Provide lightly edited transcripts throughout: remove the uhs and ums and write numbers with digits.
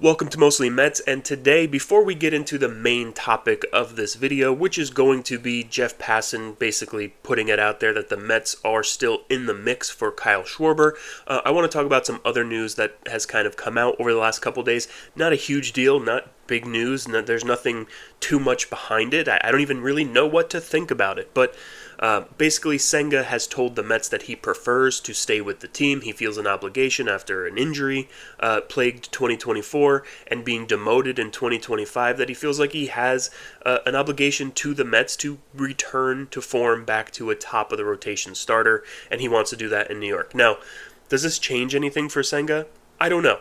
Welcome to Mostly Mets, and today, before we get into the main topic of this video, which is going to be Jeff Passan basically putting it out there that the Mets are still in the mix for Kyle Schwarber, I want to talk about some other news that has kind of come out over the last couple days. Not a huge deal, not big news, there's nothing too much behind it. I don't even really know what to think about it, but basically, Senga has told the Mets that he prefers to stay with the team. He feels an obligation after an injury plagued 2024 and being demoted in 2025, that he feels like he has an obligation to the Mets to return to form back to a top of the rotation starter, and he wants to do that in New York. Now, does this change anything for Senga? I don't know.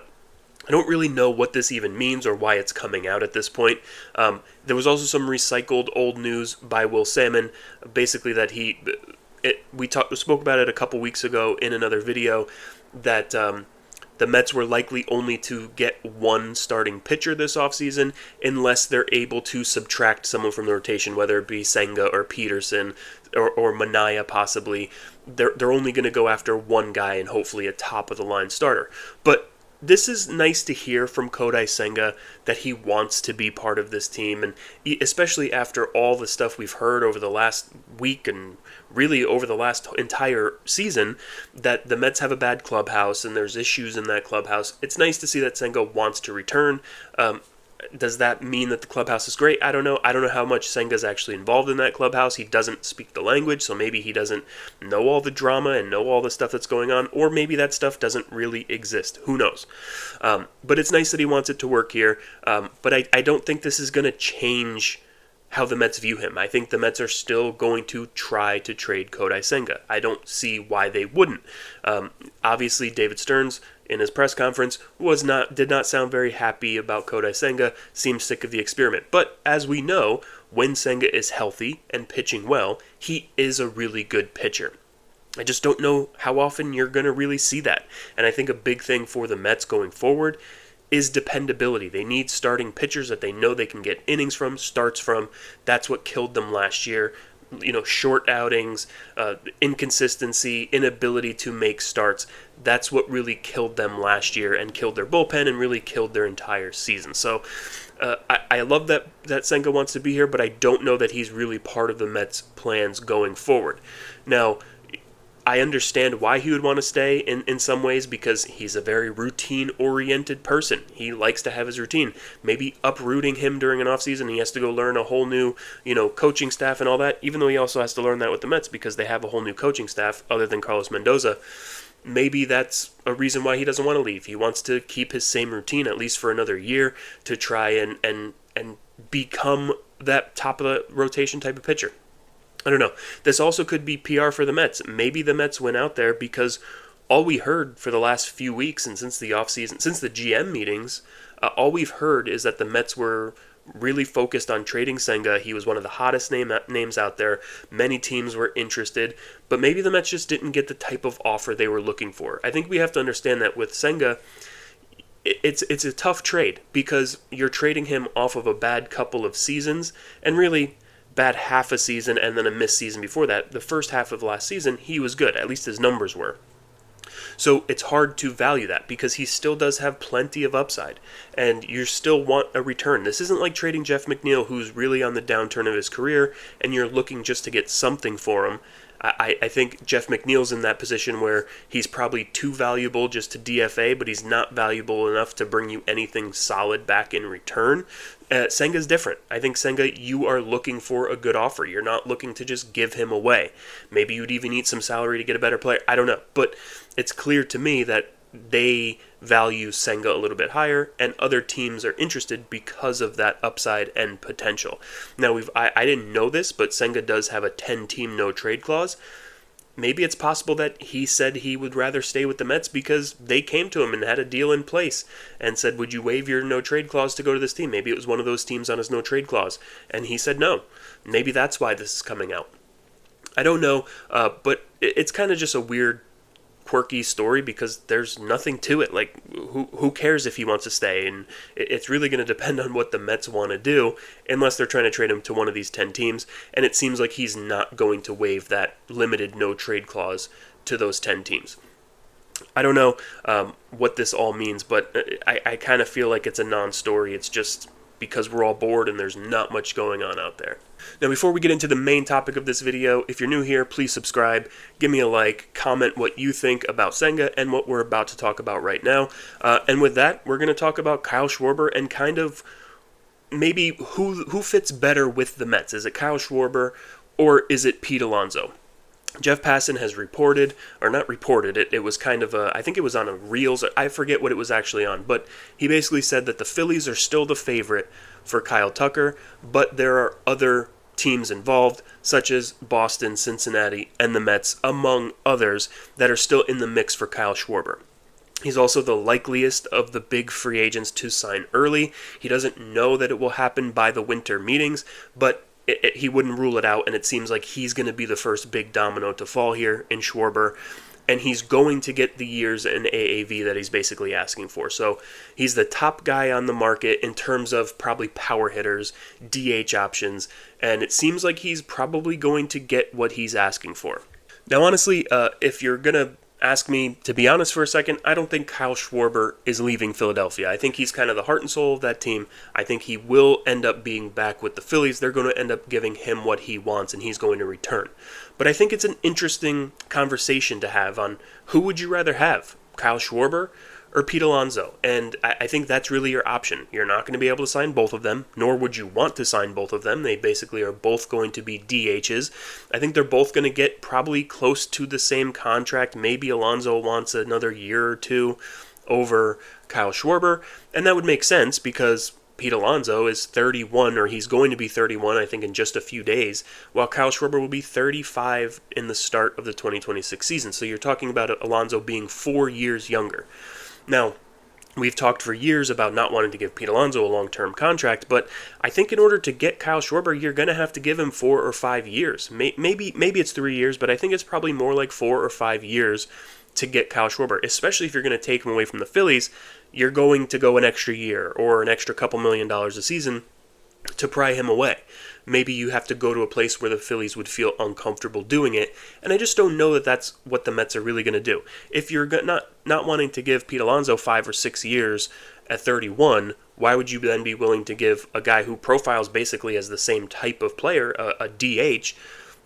I don't really know what this even means or why it's coming out at this point. There was also some recycled old news by Will Salmon, basically that we spoke about it a couple weeks ago in another video, that the Mets were likely only to get one starting pitcher this offseason unless they're able to subtract someone from the rotation, whether it be Senga or Peterson or Manaya possibly. They're only going to go after one guy and hopefully a top-of-the-line starter. But this is nice to hear from Kodai Senga that he wants to be part of this team, and especially after all the stuff we've heard over the last week and really over the last entire season, that the Mets have a bad clubhouse and there's issues in that clubhouse. It's nice to see that Senga wants to return. Does that mean that the clubhouse is great? I don't know. I don't know how much Senga's actually involved in that clubhouse. He doesn't speak the language, so maybe he doesn't know all the drama and know all the stuff that's going on, or maybe that stuff doesn't really exist. Who knows? But it's nice that he wants it to work here, but I don't think this is going to change how the Mets view him. I think the Mets are still going to try to trade Kodai Senga. I don't see why they wouldn't. Obviously, David Stearns in his press conference did not sound very happy about Kodai Senga, seems sick of the experiment. But as we know, when Senga is healthy and pitching well, he is a really good pitcher. I just don't know how often you're going to really see that. And I think a big thing for the Mets going forward is dependability. They need starting pitchers that they know they can get innings from, starts from. That's what killed them last year. Short outings, inconsistency, inability to make starts. That's what really killed them last year and killed their bullpen and really killed their entire season. So I love that Senga wants to be here, but I don't know that he's really part of the Mets' plans going forward. Now, I understand why he would want to stay in some ways, because he's a very routine-oriented person. He likes to have his routine. Maybe uprooting him during an offseason, he has to go learn a whole new, coaching staff and all that, even though he also has to learn that with the Mets because they have a whole new coaching staff other than Carlos Mendoza. Maybe that's a reason why he doesn't want to leave. He wants to keep his same routine at least for another year to try and become that top-of-the-rotation type of pitcher. I don't know. This also could be PR for the Mets. Maybe the Mets went out there because all we heard for the last few weeks and since the offseason, since the GM meetings, all we've heard is that the Mets were really focused on trading Senga. He was one of the hottest names out there. Many teams were interested, but maybe the Mets just didn't get the type of offer they were looking for. I think we have to understand that with Senga, it's a tough trade because you're trading him off of a bad couple of seasons, and really bad half a season and then a missed season before that. The first half of last season, he was good. At least his numbers were. So it's hard to value that because he still does have plenty of upside, and you still want a return. This isn't like trading Jeff McNeil, who's really on the downturn of his career, and you're looking just to get something for him. I think Jeff McNeil's in that position where he's probably too valuable just to DFA, but he's not valuable enough to bring you anything solid back in return. Senga's different. I think Senga, you are looking for a good offer. You're not looking to just give him away. Maybe you'd even eat some salary to get a better player. I don't know. But it's clear to me that they value Senga a little bit higher, and other teams are interested because of that upside and potential. Now, I didn't know this, but Senga does have a 10-team no-trade clause. Maybe it's possible that he said he would rather stay with the Mets because they came to him and had a deal in place and said, would you waive your no-trade clause to go to this team? Maybe it was one of those teams on his no-trade clause, and he said no. Maybe that's why this is coming out. I don't know, but it's kind of just a weird, quirky story because there's nothing to it. Like, who cares if he wants to stay? And it's really going to depend on what the Mets want to do, unless they're trying to trade him to one of these 10 teams. And it seems like he's not going to waive that limited no trade clause to those 10 teams. I don't know what this all means, but I kind of feel like it's a non-story. It's just because we're all bored and there's not much going on out there. Now, before we get into the main topic of this video, if you're new here, please subscribe, give me a like, comment what you think about Senga and what we're about to talk about right now. And with that, we're going to talk about Kyle Schwarber and kind of maybe who fits better with the Mets. Is it Kyle Schwarber or is it Pete Alonso? Jeff Passan has reported, or not reported, it was kind of I think it was on a Reels, I forget what it was actually on, but he basically said that the Phillies are still the favorite for Kyle Tucker, but there are other teams involved, such as Boston, Cincinnati, and the Mets, among others, that are still in the mix for Kyle Schwarber. He's also the likeliest of the big free agents to sign early. He doesn't know that it will happen by the winter meetings, but he wouldn't rule it out, and it seems like he's going to be the first big domino to fall here in Schwarber, and he's going to get the years in AAV that he's basically asking for. So he's the top guy on the market in terms of probably power hitters, DH options, and it seems like he's probably going to get what he's asking for. Now, honestly, if you're going to ask me to be honest for a second, I don't think Kyle Schwarber is leaving Philadelphia. I think he's kind of the heart and soul of that team. I think he will end up being back with the Phillies. They're going to end up giving him what he wants, and he's going to return. But I think it's an interesting conversation to have on who would you rather have, Kyle Schwarber or Pete Alonso? And I think that's really your option. You're not going to be able to sign both of them, nor would you want to sign both of them. They basically are both going to be DHs. I think they're both going to get probably close to the same contract. Maybe Alonso wants another year or two over Kyle Schwarber, and that would make sense because Pete Alonso is 31, or he's going to be 31, I think, in just a few days, while Kyle Schwarber will be 35 in the start of the 2026 season. So you're talking about Alonso being 4 years younger. Now, we've talked for years about not wanting to give Pete Alonso a long-term contract, but I think in order to get Kyle Schwarber, you're going to have to give him 4 or 5 years. Maybe it's 3 years, but I think it's probably more like 4 or 5 years to get Kyle Schwarber, especially if you're going to take him away from the Phillies. You're going to go an extra year or an extra couple $1 million a season to pry him away. Maybe you have to go to a place where the Phillies would feel uncomfortable doing it, and I just don't know that that's what the Mets are really going to do. If you're not wanting to give Pete Alonso 5 or 6 years at 31, why would you then be willing to give a guy who profiles basically as the same type of player, a DH,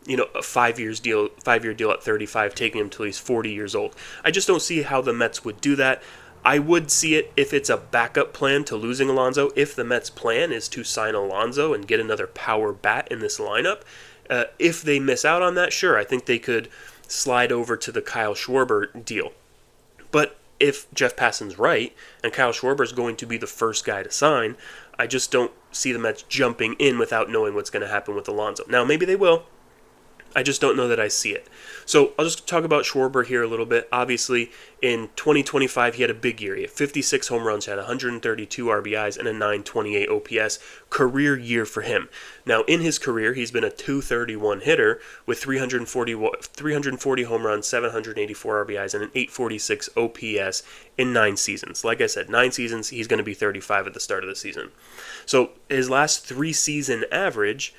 a 5 year deal at 35, taking him till he's 40 years old? I just don't see how the Mets would do that. I would see it if it's a backup plan to losing Alonso. If the Mets' plan is to sign Alonso and get another power bat in this lineup, if they miss out on that, sure, I think they could slide over to the Kyle Schwarber deal. But if Jeff Passan's right and Kyle Schwarber is going to be the first guy to sign, I just don't see the Mets jumping in without knowing what's going to happen with Alonso. Now, maybe they will. I just don't know that I see it. So I'll just talk about Schwarber here a little bit. Obviously, in 2025, he had a big year. He had 56 home runs, had 132 RBIs, and a 928 OPS. Career year for him. Now, in his career, he's been a .231 hitter with 340 home runs, 784 RBIs, and an 846 OPS in 9 seasons. Like I said, 9 seasons, he's going to be 35 at the start of the season. So his last 3-season average,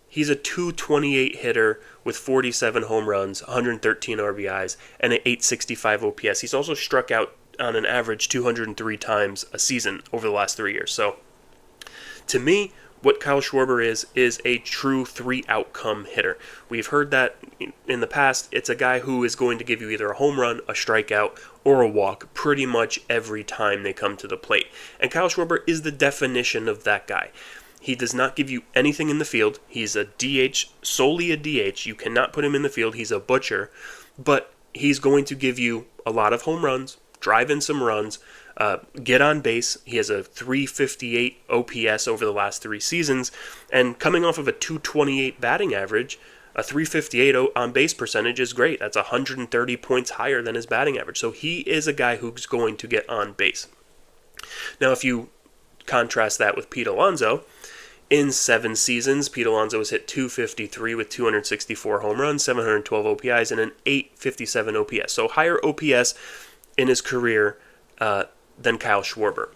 he's a .228 hitter with 47 home runs, 113 RBIs, and an 865 OPS. He's also struck out on an average 203 times a season over the last 3 years. So, to me, what Kyle Schwarber is a true 3-outcome hitter. We've heard that in the past. It's a guy who is going to give you either a home run, a strikeout, or a walk pretty much every time they come to the plate. And Kyle Schwarber is the definition of that guy. He does not give you anything in the field. He's a DH, solely a DH. You cannot put him in the field. He's a butcher. But he's going to give you a lot of home runs, drive in some runs, get on base. He has a 358 OPS over the last 3 seasons. And coming off of a 228 batting average, a 358 on base percentage is great. That's 130 points higher than his batting average. So he is a guy who's going to get on base. Now, if you contrast that with Pete Alonso, in 7 seasons, Pete Alonso has hit .253 with 264 home runs, 712 OPIs, and an 857 OPS. So higher OPS in his career than Kyle Schwarber.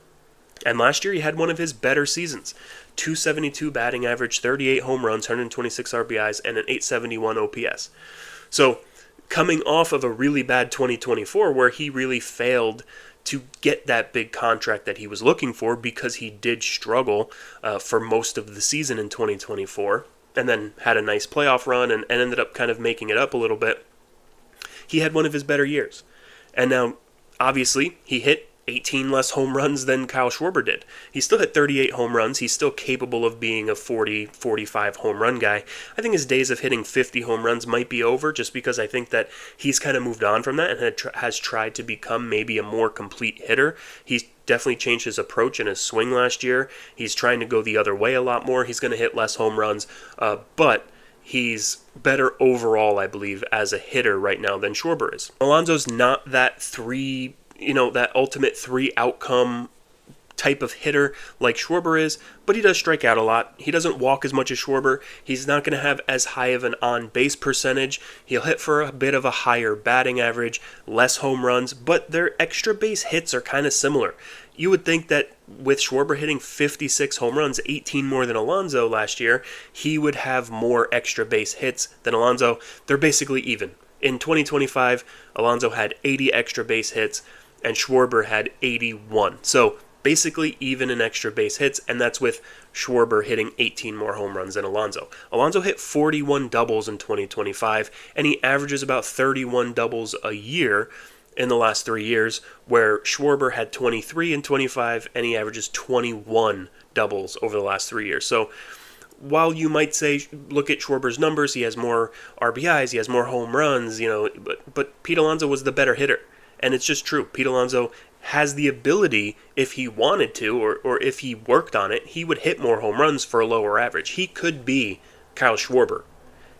And last year he had one of his better seasons. .272 batting average, 38 home runs, 126 RBIs, and an .871 OPS. So coming off of a really bad 2024 where he really failed to get that big contract that he was looking for because he did struggle for most of the season in 2024 and then had a nice playoff run and ended up kind of making it up a little bit. He had one of his better years. And now, obviously, he hit 18 less home runs than Kyle Schwarber did. He still hit 38 home runs. He's still capable of being a 40, 45 home run guy. I think his days of hitting 50 home runs might be over just because I think that he's kind of moved on from that and has tried to become maybe a more complete hitter. He's definitely changed his approach and his swing last year. He's trying to go the other way a lot more. He's going to hit less home runs, but he's better overall, I believe, as a hitter right now than Schwarber is. Alonso's not that that ultimate 3 outcome type of hitter like Schwarber is, but he does strike out a lot. He doesn't walk as much as Schwarber. He's not going to have as high of an on-base percentage. He'll hit for a bit of a higher batting average, less home runs, but their extra base hits are kind of similar. You would think that with Schwarber hitting 56 home runs, 18 more than Alonso last year, he would have more extra base hits than Alonso. They're basically even. In 2025, Alonso had 80 extra base hits, and Schwarber had 81. So basically even in extra base hits, and that's with Schwarber hitting 18 more home runs than Alonso. Alonso hit 41 doubles in 2025, and he averages about 31 doubles a year in the last 3 years, where Schwarber had 23 in 25, and he averages 21 doubles over the last 3 years. So while you might say, look at Schwarber's numbers, he has more RBIs, he has more home runs, but Pete Alonso was the better hitter. And it's just true. Pete Alonso has the ability, if he wanted to, or if he worked on it, he would hit more home runs for a lower average. He could be Kyle Schwarber.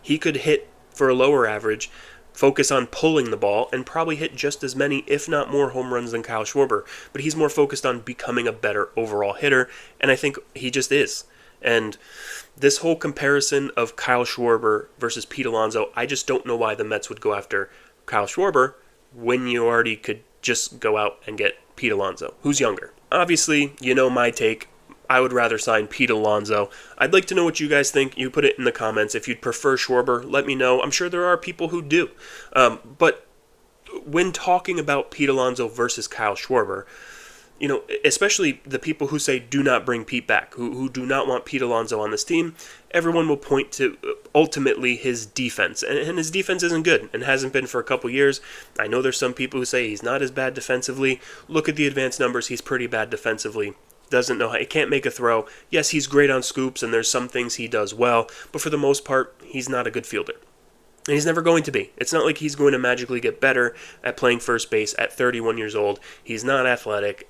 He could hit for a lower average, focus on pulling the ball, and probably hit just as many, if not more, home runs than Kyle Schwarber. But he's more focused on becoming a better overall hitter, and I think he just is. And this whole comparison of Kyle Schwarber versus Pete Alonso, I just don't know why the Mets would go after Kyle Schwarber when you already could just go out and get Pete Alonso, who's younger. Obviously, you know my take. I would rather sign Pete Alonso. I'd like to know what you guys think. You put it in the comments. If you'd prefer Schwarber, let me know. I'm sure there are people who do. But when talking about Pete Alonso versus Kyle Schwarber, especially the people who say do not bring Pete back, who do not want Pete Alonso on this team, everyone will point to ultimately his defense. And his defense isn't good and hasn't been for a couple years. I know there's some people who say he's not as bad defensively. Look at the advanced numbers. He's pretty bad defensively. Doesn't know how, he can't make a throw. Yes, he's great on scoops and there's some things he does well, but for the most part, he's not a good fielder. And he's never going to be. It's not like he's going to magically get better at playing first base at 31 years old. He's not athletic.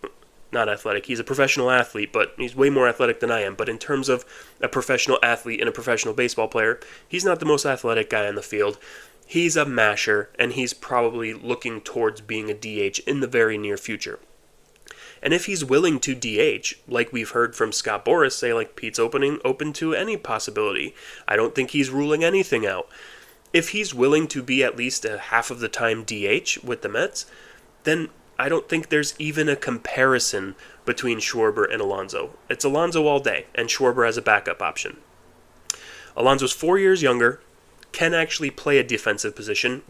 He's a professional athlete, but he's way more athletic than I am. But in terms of a professional athlete and a professional baseball player, he's not the most athletic guy on the field. He's a masher, and he's probably looking towards being a DH in the very near future. And if he's willing to DH, like we've heard from Scott Boras say, like Pete's open to any possibility. I don't think he's ruling anything out. If he's willing to be at least a half of the time DH with the Mets, then I don't think there's even a comparison between Schwarber and Alonso. It's Alonso all day, and Schwarber as a backup option. Alonso's 4 years younger, can actually play a defensive position.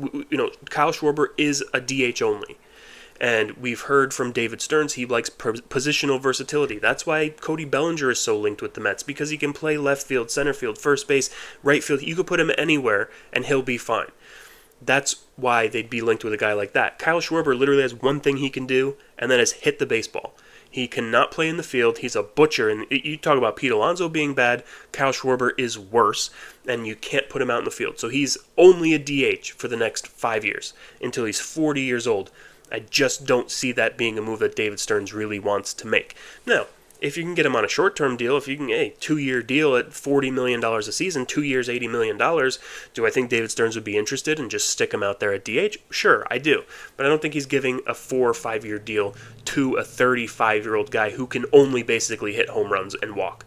Kyle Schwarber is a DH only. And we've heard from David Stearns he likes positional versatility. That's why Cody Bellinger is so linked with the Mets, because he can play left field, center field, first base, right field. You could put him anywhere, and he'll be fine. That's why they'd be linked with a guy like that. Kyle Schwarber literally has one thing he can do, and that is hit the baseball. He cannot play in the field. He's a butcher. And you talk about Pete Alonso being bad, Kyle Schwarber is worse, and you can't put him out in the field. So he's only a DH for the next 5 years, until he's 40 years old. I just don't see that being a move that David Stearns really wants to make. Now, if you can get him on a short-term deal, if you can, 2-year deal at $40 million a season, 2 years, $80 million, do I think David Stearns would be interested and just stick him out there at DH? Sure, I do. But I don't think he's giving a 4 or 5 year deal to a 35-year-old guy who can only basically hit home runs and walk.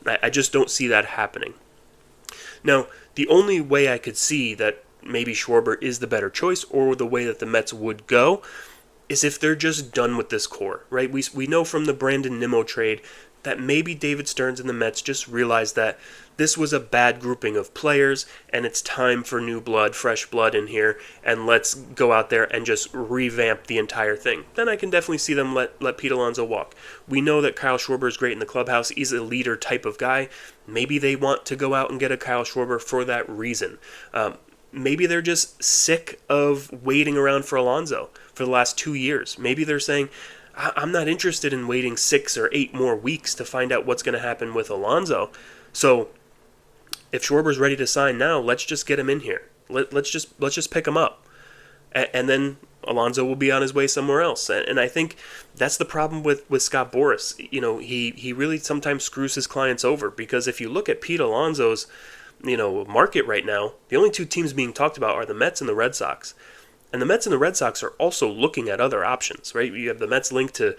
I just don't see that happening. Now, the only way I could see that maybe Schwarber is the better choice, or the way that the Mets would go, is if they're just done with this core, right? We know from the Brandon Nimmo trade that maybe David Stearns and the Mets just realized that this was a bad grouping of players, and it's time for new blood, fresh blood in here, and let's go out there and just revamp the entire thing. Then I can definitely see them let Pete Alonso walk. We know that Kyle Schwarber is great in the clubhouse. He's a leader type of guy. Maybe they want to go out and get a Kyle Schwarber for that reason. Maybe they're just sick of waiting around for Alonso for the last 2 years. Maybe they're saying, I'm not interested in waiting 6 or 8 more weeks to find out what's going to happen with Alonso. So if Schwarber's ready to sign now, let's just get him in here. Let's just pick him up, and then Alonso will be on his way somewhere else. And I think that's the problem with Scott Boras. You know, he really sometimes screws his clients over, because if you look at Pete Alonso's market right now, the only 2 teams being talked about are the Mets and the Red Sox. And the Mets and the Red Sox are also looking at other options, right? You have the Mets linked to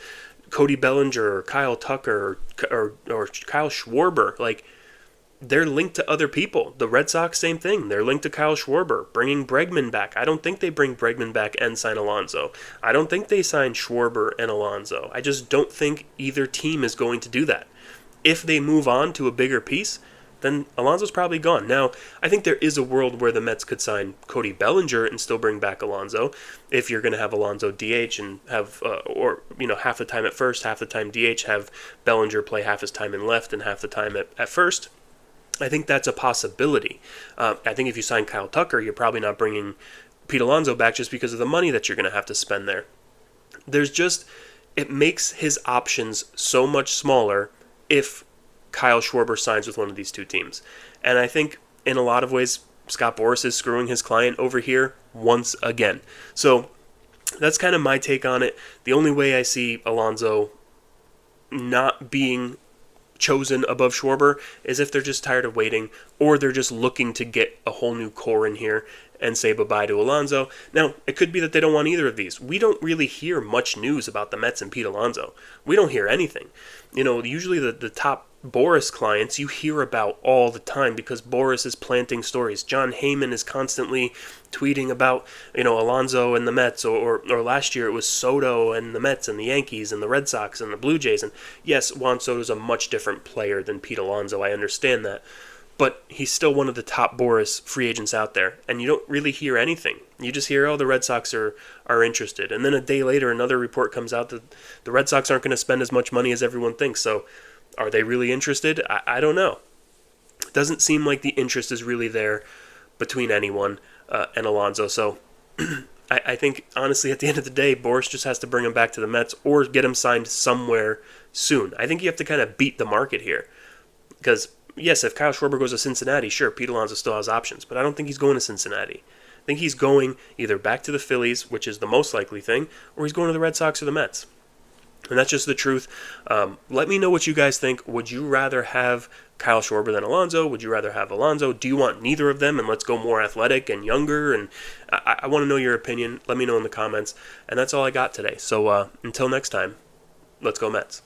Cody Bellinger or Kyle Tucker or Kyle Schwarber. Like, they're linked to other people. The Red Sox, same thing. They're linked to Kyle Schwarber, bringing Bregman back. I don't think they bring Bregman back and sign Alonso. I don't think they sign Schwarber and Alonso. I just don't think either team is going to do that. If they move on to a bigger piece, then Alonso's probably gone. Now, I think there is a world where the Mets could sign Cody Bellinger and still bring back Alonso, if you're going to have Alonso DH and have, half the time at first, half the time DH, have Bellinger play half his time in left and half the time at first. I think that's a possibility. I think if you sign Kyle Tucker, you're probably not bringing Pete Alonso back just because of the money that you're going to have to spend there. It makes his options so much smaller if Kyle Schwarber signs with one of these 2 teams. And I think in a lot of ways, Scott Boras is screwing his client over here once again. So that's kind of my take on it. The only way I see Alonso not being chosen above Schwarber is if they're just tired of waiting, or they're just looking to get a whole new core in here and say bye-bye to Alonso. Now, it could be that they don't want either of these. We don't really hear much news about the Mets and Pete Alonso. We don't hear anything. Usually the top Boras clients you hear about all the time, because Boras is planting stories. John Heyman is constantly tweeting about, Alonso and the Mets, or last year it was Soto and the Mets and the Yankees and the Red Sox and the Blue Jays. And yes, Juan Soto's a much different player than Pete Alonso. I understand that. But he's still one of the top Boras free agents out there, and you don't really hear anything. You just hear, the Red Sox are interested. And then a day later, another report comes out that the Red Sox aren't going to spend as much money as everyone thinks. So are they really interested? I don't know. It doesn't seem like the interest is really there between anyone and Alonso. So I think, honestly, at the end of the day, Boras just has to bring him back to the Mets or get him signed somewhere soon. I think you have to kind of beat the market here. Because, yes, if Kyle Schwarber goes to Cincinnati, sure, Pete Alonso still has options. But I don't think he's going to Cincinnati. I think he's going either back to the Phillies, which is the most likely thing, or he's going to the Red Sox or the Mets. And that's just the truth. Let me know what you guys think. Would you rather have Kyle Schwarber than Alonso? Would you rather have Alonso? Do you want neither of them and let's go more athletic and younger? And I want to know your opinion. Let me know in the comments. And that's all I got today. So until next time, let's go Mets.